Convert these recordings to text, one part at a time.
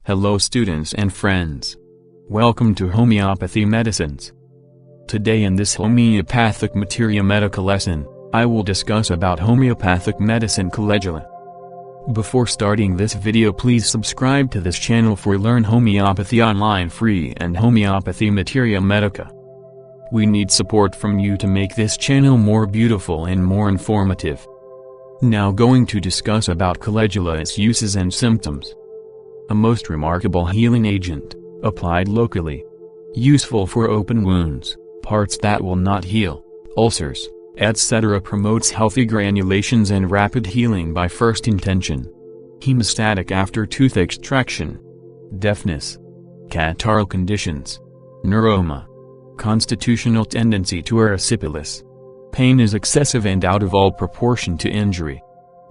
Hello students and friends. Welcome to Homeopathy Medicines. Today in this Homeopathic Materia Medica lesson, I will discuss about homeopathic medicine Calendula. Before starting this video, please subscribe to this channel for Learn Homeopathy Online Free and Homeopathy Materia Medica. We need support from you to make this channel more beautiful and more informative. Now going to discuss about Calendula, its uses and symptoms. A most remarkable healing agent, applied locally. Useful for open wounds, parts that will not heal, ulcers, etc. Promotes healthy granulations and rapid healing by first intention. Hemostatic after tooth extraction. Deafness. Catarrhal conditions. Neuroma. Constitutional tendency to erysipelas. Pain is excessive and out of all proportion to injury.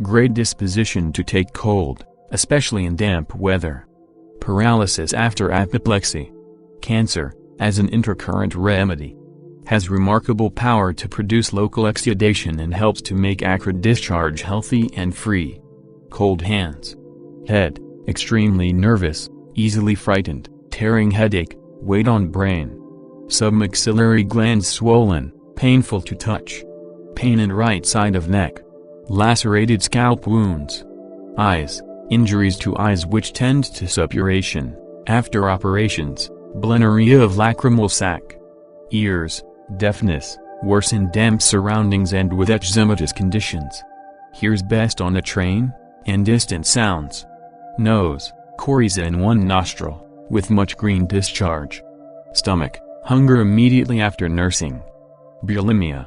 Great disposition to take cold, especially in damp weather. Paralysis after apoplexy. Cancer, as an intercurrent remedy. Has remarkable power to produce local exudation and helps to make acrid discharge healthy and free. Cold hands. Head, extremely nervous, easily frightened, tearing headache, weight on brain. Submaxillary glands swollen, painful to touch. Pain in right side of neck. Lacerated scalp wounds. Eyes, injuries to eyes which tend to suppuration, after operations, blenouria of lacrimal sac. Ears, deafness, worse in damp surroundings and with eczematous conditions. Hears best on a train, and distant sounds. Nose, coryza in one nostril, with much green discharge. Stomach, hunger immediately after nursing. Bulimia.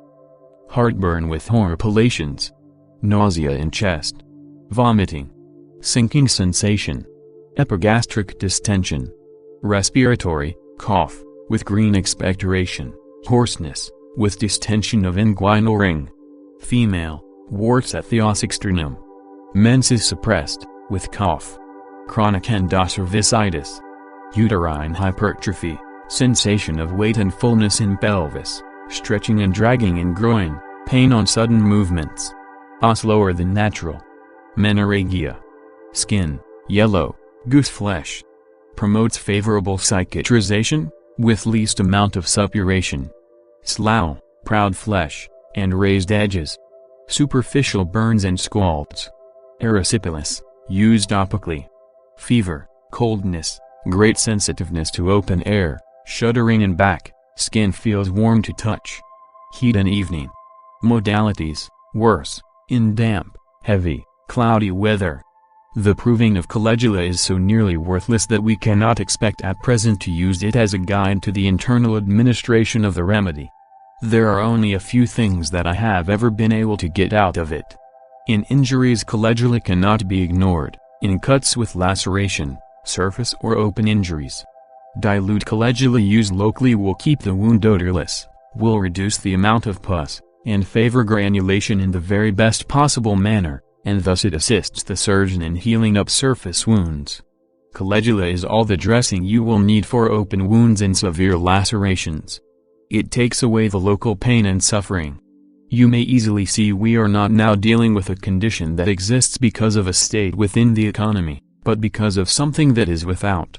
Heartburn with horripilations. Nausea in chest. Vomiting. Sinking sensation. Epigastric distension. Respiratory, cough, with green expectoration. Hoarseness, with distension of inguinal ring. Female, warts at the os externum. Menses suppressed, with cough. Chronic endocervicitis. Uterine hypertrophy, sensation of weight and fullness in pelvis, stretching and dragging in groin, pain on sudden movements. Os lower than natural. Menorrhagia. Skin, yellow, goose flesh. Promotes favorable cicatrization, with least amount of suppuration. Slough, proud flesh, and raised edges. Superficial burns and scalds. Erysipelas, used topically. Fever, coldness, great sensitiveness to open air, shuddering in back, skin feels warm to touch. Heat in evening. Modalities, worse, in damp, heavy, cloudy weather. The proving of Calendula is so nearly worthless that we cannot expect at present to use it as a guide to the internal administration of the remedy. There are only a few things that I have ever been able to get out of it. In injuries, Calendula cannot be ignored. In cuts with laceration, surface or open injuries. Dilute Calendula used locally will keep the wound odorless, will reduce the amount of pus, and favor granulation in the very best possible manner, and thus it assists the surgeon in healing up surface wounds. Calendula is all the dressing you will need for open wounds and severe lacerations. It takes away the local pain and suffering. You may easily see we are not now dealing with a condition that exists because of a state within the economy, but because of something that is without.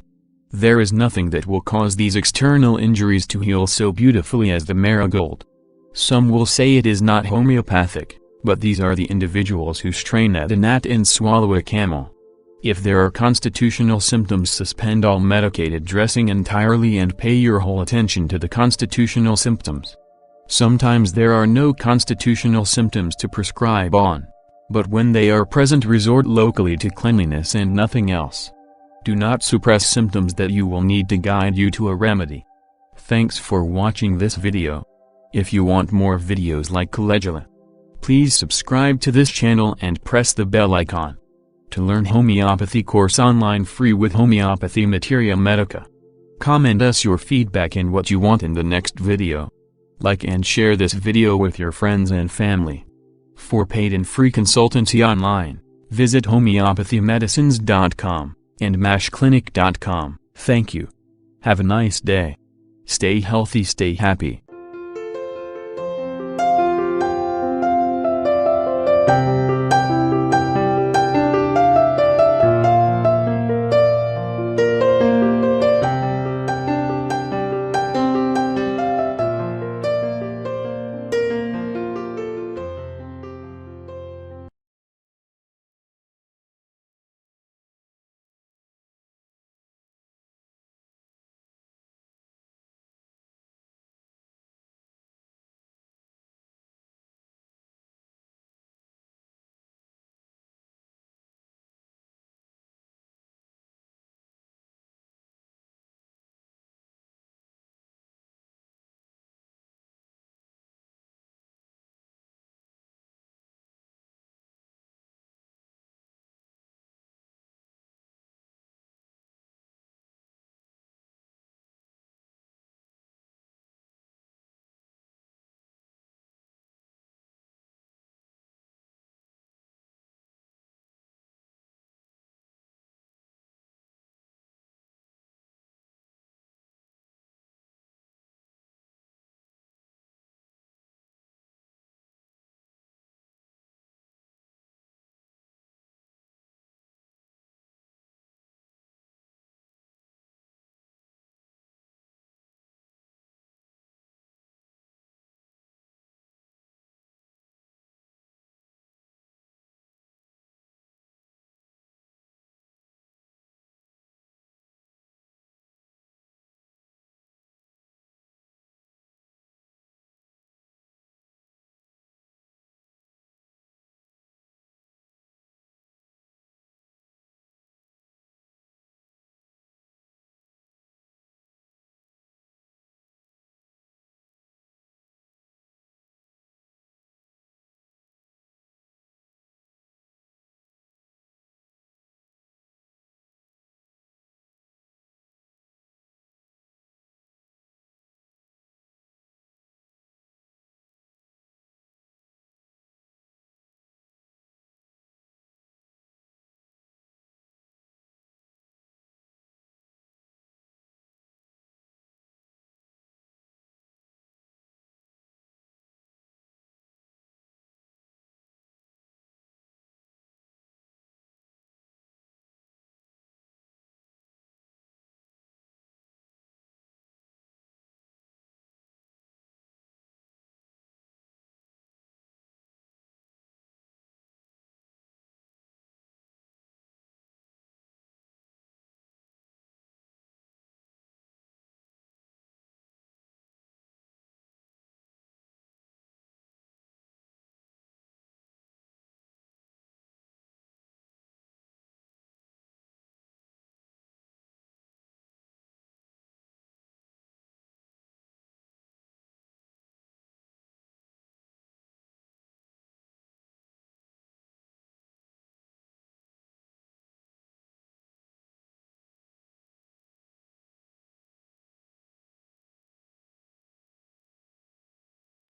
There is nothing that will cause these external injuries to heal so beautifully as the marigold. Some will say it is not homeopathic, but these are the individuals who strain at a gnat and swallow a camel. If there are constitutional symptoms, suspend all medicated dressing entirely and pay your whole attention to the constitutional symptoms. Sometimes there are no constitutional symptoms to prescribe on. But when they are present, resort locally to cleanliness and nothing else. Do not suppress symptoms that you will need to guide you to a remedy. Thanks for watching this video. If you want more videos like Calendula, please subscribe to this channel and press the bell icon. To learn homeopathy course online free with Homeopathy Materia Medica. Comment us your feedback and what you want in the next video. Like and share this video with your friends and family. For paid and free consultancy online, visit homeopathymedicines.com and mashclinic.com. Thank you. Have a nice day. Stay healthy, stay happy.